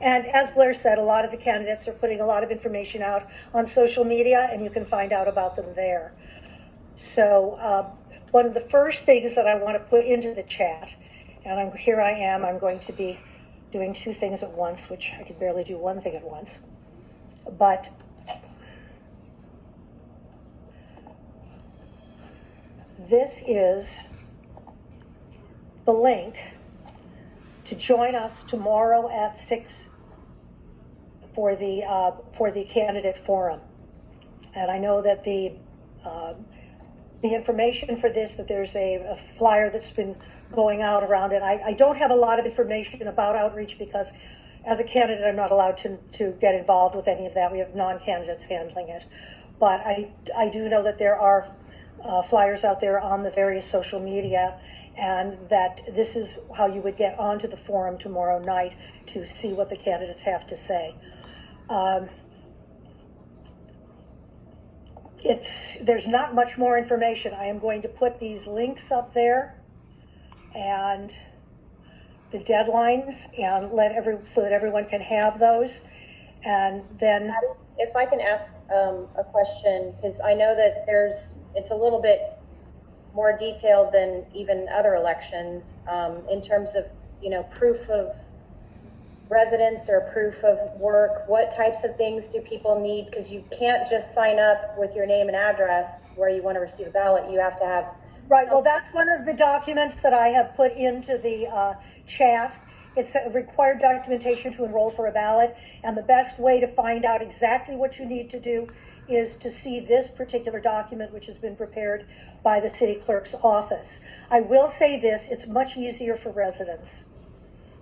And as Blair said, a lot of the candidates are putting a lot of information out on social media, and you can find out about them there. So one of the first things that I want to put into the chat, and I'm going to be doing two things at once, which I can barely do one thing at once. But this is the link to join us tomorrow at 6 for the candidate forum. And I know that the information for this, that there's a flyer that's been going out around it. I don't have a lot of information about outreach because as a candidate, I'm not allowed to get involved with any of that. We have non-candidates handling it. But I do know that there are flyers out there on the various social media, and that this is how you would get onto the forum tomorrow night to see what the candidates have to say. There's not much more information. I am going to put these links up there and the deadlines, and so that everyone can have those. And then, if I can ask a question, because I know that it's a little bit more detailed than even other elections in terms of, proof of residence or proof of work. What types of things do people need? Because you can't just sign up with your name and address where you want to receive a ballot. You have to have. Right. Well, that's one of the documents that I have put into the chat. It's a required documentation to enroll for a ballot. And the best way to find out exactly what you need to do is to see this particular document, which has been prepared by the city clerk's office. I will say this, it's much easier for residents.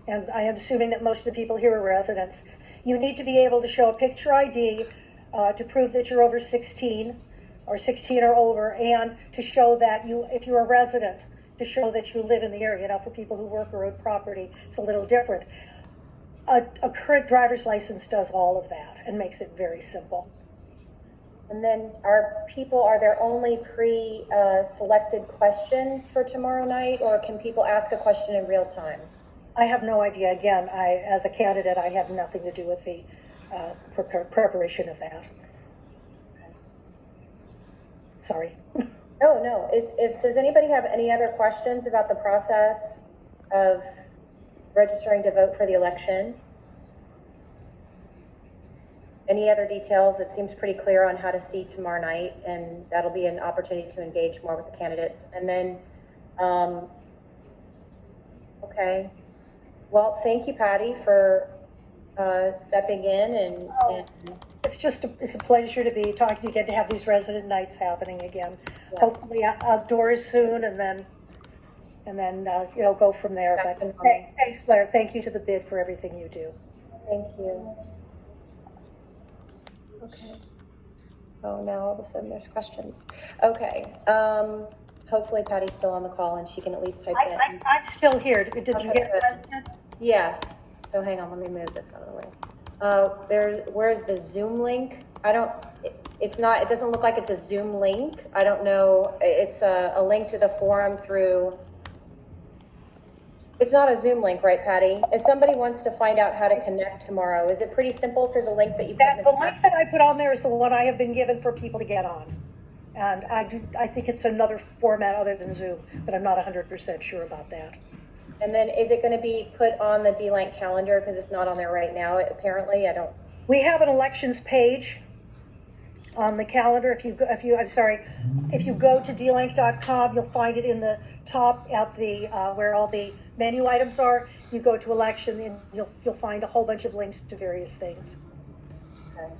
And I am assuming that most of the people here are residents. You need to be able to show a picture ID to prove that you're over 16 or 16 or over, and to show that if you're a resident, to show that you live in the area. Now, for people who work or own property, it's a little different. A current driver's license does all of that and makes it very simple. And then are there only pre-selected questions for tomorrow night, or can people ask a question in real time? I have no idea. Again, as a candidate, I have nothing to do with the preparation of that. Sorry. No. Does anybody have any other questions about the process of registering to vote for the election? Any other details? It seems pretty clear on how to see tomorrow night, and that'll be an opportunity to engage more with the candidates. And then, okay. Well, thank you, Patti, for stepping in and it's a pleasure to be talking to you again, to have these resident nights happening again. Yeah. Hopefully outdoors soon, and then go from there. But thanks, Blair. Thank you to the bid for everything you do. Thank you. Okay. Oh, now all of a sudden there's questions. Okay. Hopefully Patty's still on the call and she can at least type in. I'm still here. Did you get a question? Yes. So hang on, let me move this out of the way. Where's the Zoom link? It doesn't look like it's a Zoom link. I don't know. It's a link to the forum through. It's not a Zoom link, right, Patti? If somebody wants to find out how to connect tomorrow, is it pretty simple through the link that you put in the link that I put on there is the one I have been given for people to get on. And I think it's another format other than Zoom, but I'm not 100% sure about that. And then is it going to be put on the DLANC calendar, because it's not on there right now? Apparently, We have an elections page on the calendar. If you go to DLANC.com, you'll find it in the top at the where all the menu items are. You go to election, and you'll find a whole bunch of links to various things. Okay.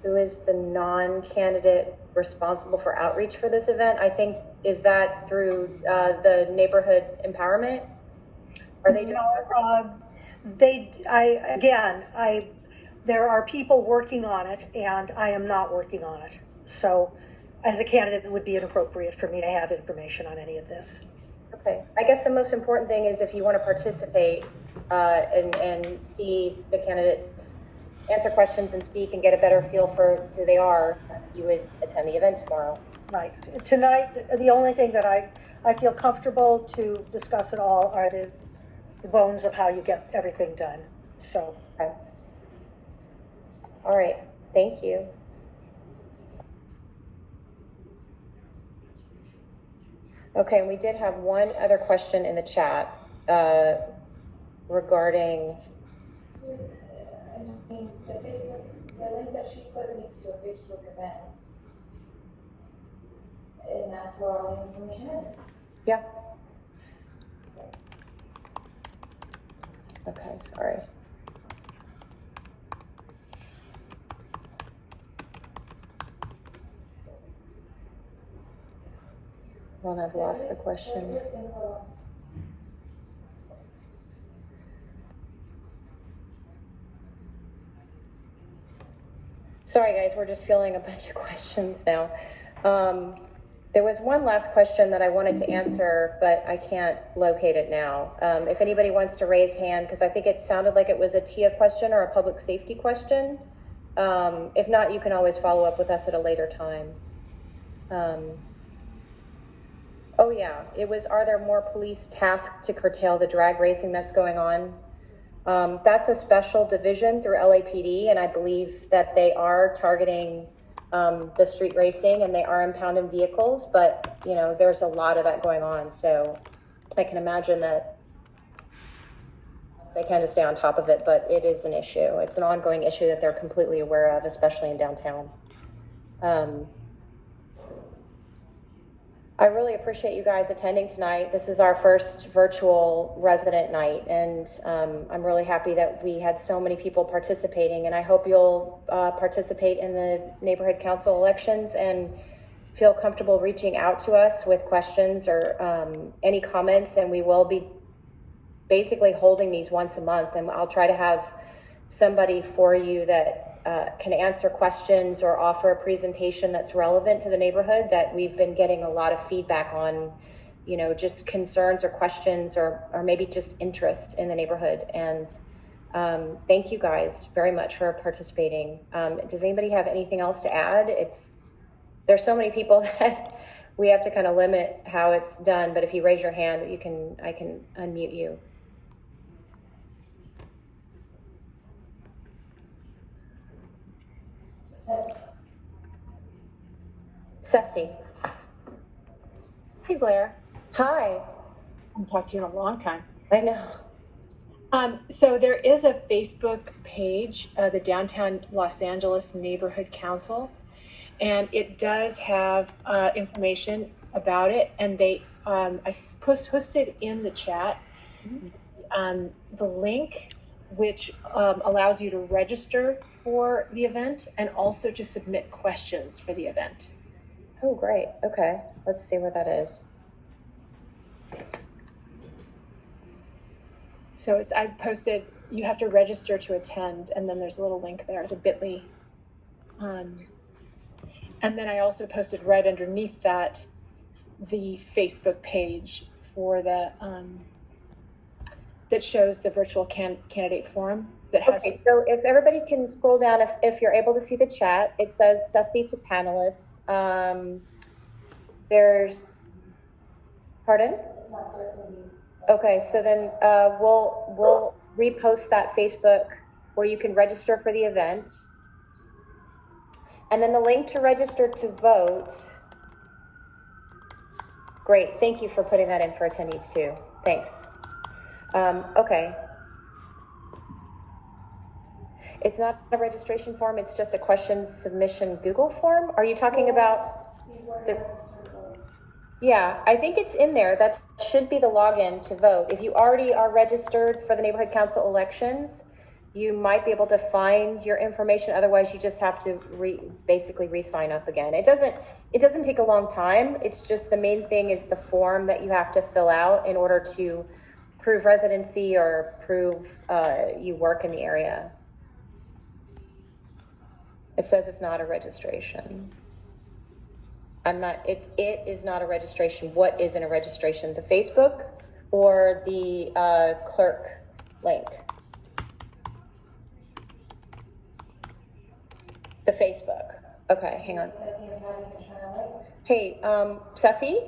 Who is the non-candidate responsible for outreach for this event? I think, is that through the neighborhood empowerment? Are they doing there are people working on it, and I am not working on it. So as a candidate, it would be inappropriate for me to have information on any of this. Okay. I guess the most important thing is, if you want to participate and see the candidates answer questions and speak and get a better feel for who they are, you would attend the event tomorrow. Right. Tonight, the only thing that I feel comfortable to discuss it all are the bones of how you get everything done, so. Okay. All right, thank you. Okay, and we did have one other question in the chat regarding. I mean, the link that she put leads to a Facebook event. And that's where all the information is. Yeah. Okay, sorry. Well, I've lost the question. Sorry, guys, we're just feeling a bunch of questions now. There was one last question that I wanted to answer, but I can't locate it now. If anybody wants to raise hand, because I think it sounded like it was a TIA question or a public safety question. If not, you can always follow up with us at a later time. Oh yeah, it was, are there more police tasked to curtail the drag racing that's going on? That's a special division through LAPD, and I believe that they are targeting the street racing, and they are impounding vehicles, but you know, there's a lot of that going on, so I can imagine that they kind of stay on top of it, but it is an issue. It's an ongoing issue that they're completely aware of, especially in downtown. I really appreciate you guys attending tonight. This is our first virtual resident night, and I'm really happy that we had so many people participating, and I hope you'll participate in the neighborhood council elections and feel comfortable reaching out to us with questions or any comments, and we will be basically holding these once a month, and I'll try to have somebody for you that can answer questions or offer a presentation that's relevant to the neighborhood that we've been getting a lot of feedback on, you know, just concerns or questions or maybe just interest in the neighborhood. And thank you guys very much for participating. Does anybody have anything else to add? There's so many people that we have to kind of limit how it's done, but if you raise your hand, I can unmute you. Ceci. Hey, Blair. Hi. I haven't talked to you in a long time. I know. So there is a Facebook page, the Downtown Los Angeles Neighborhood Council, and it does have information about it. And they, I posted in the chat the link, which allows you to register for the event and also to submit questions for the event. Oh, great. Okay. Let's see where that is. So I posted, you have to register to attend, and then there's a little link there. It's a bit.ly. And then I also posted right underneath that the Facebook page for the that shows the virtual candidate forum that has. Okay, so if everybody can scroll down, if you're able to see the chat, it says Ceci to panelists. There's, pardon? Okay, so then we'll repost that Facebook where you can register for the event. And then the link to register to vote. Great, thank you for putting that in for attendees too. Thanks. Okay. It's not a registration form, it's just a questions submission Google form. Are you talking about the... Yeah, I think it's in there. That should be the login to vote. If you already are registered for the neighborhood council elections, you might be able to find your information. Otherwise, you just have to basically re-sign up again. It doesn't take a long time. It's just the main thing is the form that you have to fill out in order to prove residency or prove you work in the area. It says it's not a registration. It is not a registration. What isn't a registration? The Facebook or the clerk link? The Facebook. Okay, hang on. Hey, Ceci?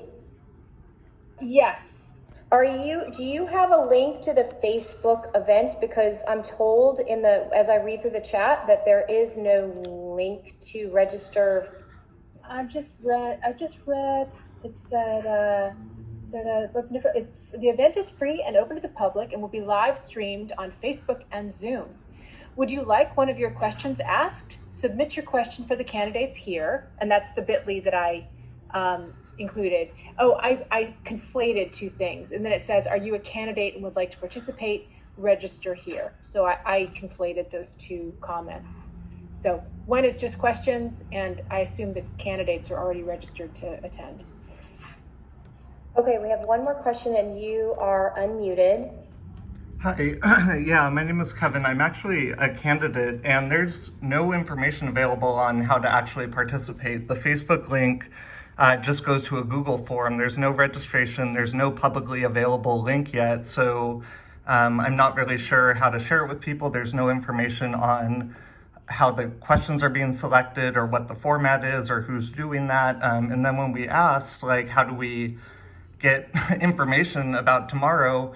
Yes. Do you have a link to the Facebook event? Because I'm told as I read through the chat that there is no link to register. I just read, it said, the event is free and open to the public and will be live streamed on Facebook and Zoom. Would you like one of your questions asked? Submit your question for the candidates here. And that's the bit.ly that I included. Oh, I conflated two things. And then it says, are you a candidate and would like to participate? Register here. So I conflated those two comments. So one is just questions, and I assume that candidates are already registered to attend. Okay, we have one more question and you are unmuted. Hi, yeah, my name is Kevin. I'm actually a candidate, and there's no information available on how to actually participate. The Facebook link just goes to a Google form. There's no registration. There's no publicly available link yet, so I'm not really sure how to share it with people. There's no information on how the questions are being selected or what the format is or who's doing that. And then when we asked, like, how do we get information about tomorrow,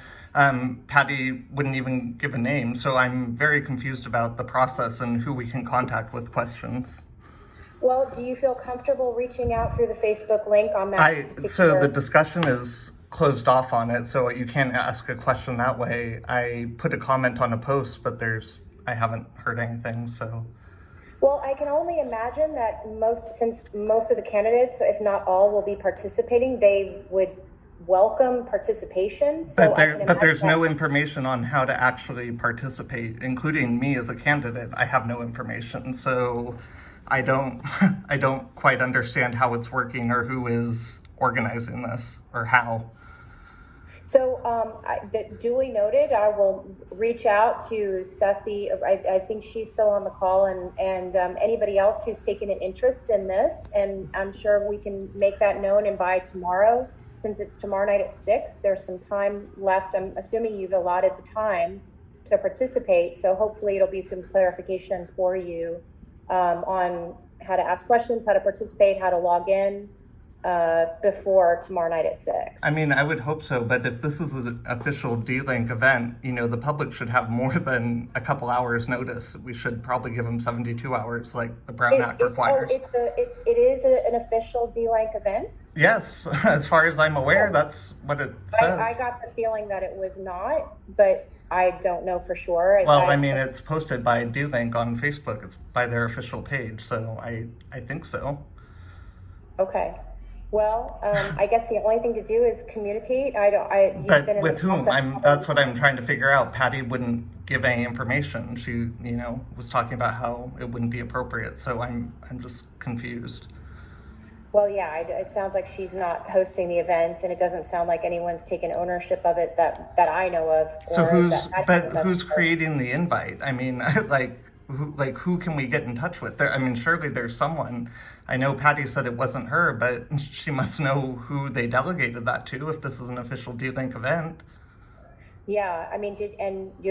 Patti wouldn't even give a name. So I'm very confused about the process and who we can contact with questions. Well, do you feel comfortable reaching out through the Facebook link on that? So the discussion is closed off on it, so you can't ask a question that way. I put a comment on a post, but I haven't heard anything, so. Well, I can only imagine that since most of the candidates, if not all, will be participating, they would welcome participation. So but there's no information on how to actually participate, including me as a candidate. I have no information, so I don't quite understand how it's working or who is organizing this or how. So duly noted, I will reach out to Ceci. I think she's still on the call, and anybody else who's taken an interest in this, and I'm sure we can make that known. And by tomorrow, since it's tomorrow night at 6, there's some time left. I'm assuming you've allotted the time to participate, so hopefully it'll be some clarification for you on how to ask questions, how to participate, how to log in before tomorrow night at 6. I mean, I would hope so, but if this is an official DLANC event, the public should have more than a couple hours notice. We should probably give them 72 hours like the Brown Act requires. It is an official DLANC event? Yes, as far as I'm aware, that's what it says. I got the feeling that it was not, but I don't know for sure. Well, I mean, it's posted by DLANC on Facebook. It's by their official page, so I think so. Okay. Well, I guess the only thing to do is communicate. But with whom? That's what I'm trying to figure out. Patti wouldn't give any information. She, was talking about how it wouldn't be appropriate. So I'm just confused. Well, yeah, it sounds like she's not hosting the event, and it doesn't sound like anyone's taken ownership of it that I know of. So who's creating the invite? I mean, who can we get in touch with? Surely there's someone. I know Patti said it wasn't her, but she must know who they delegated that to if this is an official DLANC event. Yeah, I mean,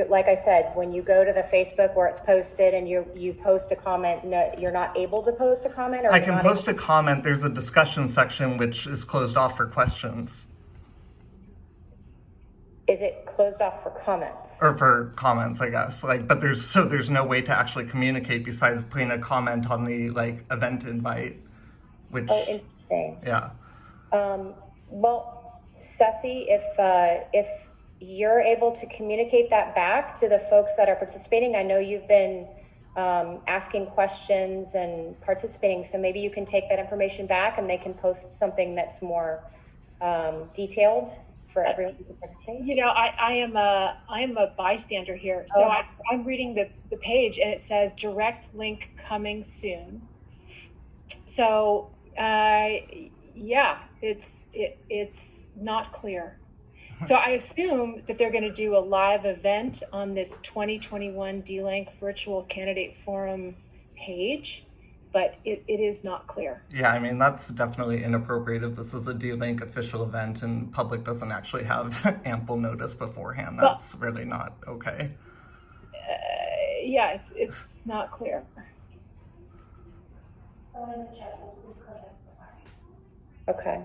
like I said, when you go to the Facebook where it's posted and you post a comment, no, you're not able to post a comment? Or I can post a comment. There's a discussion section which is closed off for questions. Is it closed off for comments? Or for comments, I guess. But there's no way to actually communicate besides putting a comment on the event invite. Which, oh, interesting. Yeah. Well, Ceci, if you're able to communicate that back to the folks that are participating, I know you've been asking questions and participating, so maybe you can take that information back and they can post something that's more detailed for everyone to participate. I am a bystander here, so I'm reading the page and it says direct link coming soon. So yeah, it's not clear. So I assume that they're going to do a live event on this 2021 DLANC Virtual Candidate Forum page, but it is not clear. Yeah, I mean, that's definitely inappropriate if this is a DLANC official event and public doesn't actually have ample notice beforehand. That's really not okay. Yeah, it's not clear. Okay.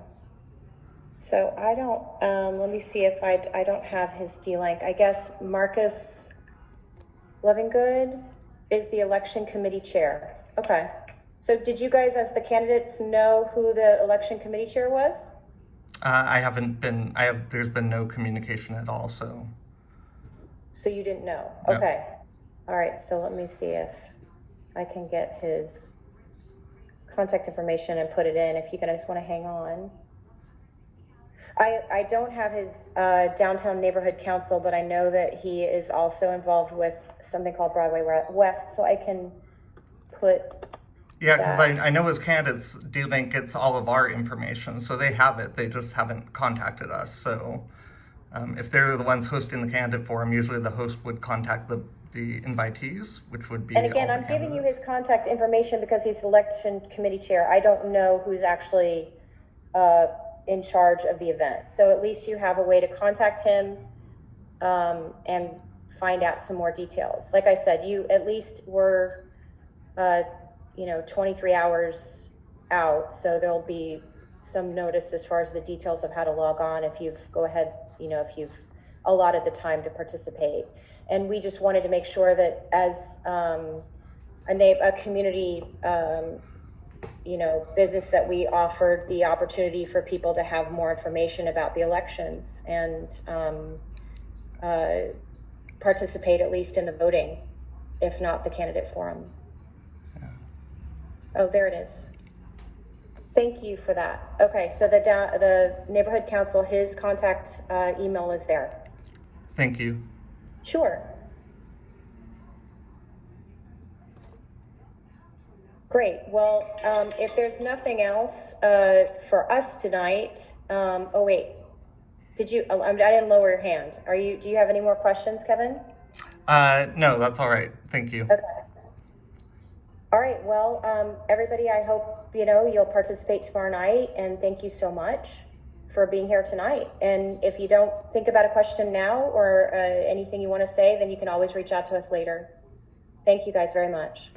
So I don't, let me see if I don't have his DLANC. I guess Marcus Lovingood is the election committee chair. Okay. So did you guys, as the candidates, know who the election committee chair was? There's been no communication at all, so. So you didn't know? No. Okay. All right. So let me see if I can get his contact information and put it in if you guys want to hang on. I don't have his downtown neighborhood council, but I know that he is also involved with something called Broadway West, so I can put. Yeah, because I know as candidates, DLANC gets all of our information, so they have it. They just haven't contacted us. So if they're the ones hosting the candidate forum, usually the host would contact the invitees, which would be. And again, I'm giving you his contact information because he's the election committee chair. I don't know who's actually in charge of the event. So at least you have a way to contact him and find out some more details. Like I said, you at least were 23 hours out, so there'll be some notice as far as the details of how to log on if you've if you've allotted the time to participate. And we just wanted to make sure that as a community business, that we offered the opportunity for people to have more information about the elections and participate at least in the voting, if not the candidate forum. Oh, there it is. Thank you for that. Okay, so the neighborhood council, his contact email is there. Thank you. Sure. Great. Well, if there's nothing else for us tonight, oh wait, I didn't lower your hand. Do you have any more questions, Kevin? No, that's all right. Thank you. Okay. All right. Well, everybody, I hope, you'll participate tomorrow night, and thank you so much for being here tonight. And if you don't think about a question now or anything you want to say, then you can always reach out to us later. Thank you guys very much.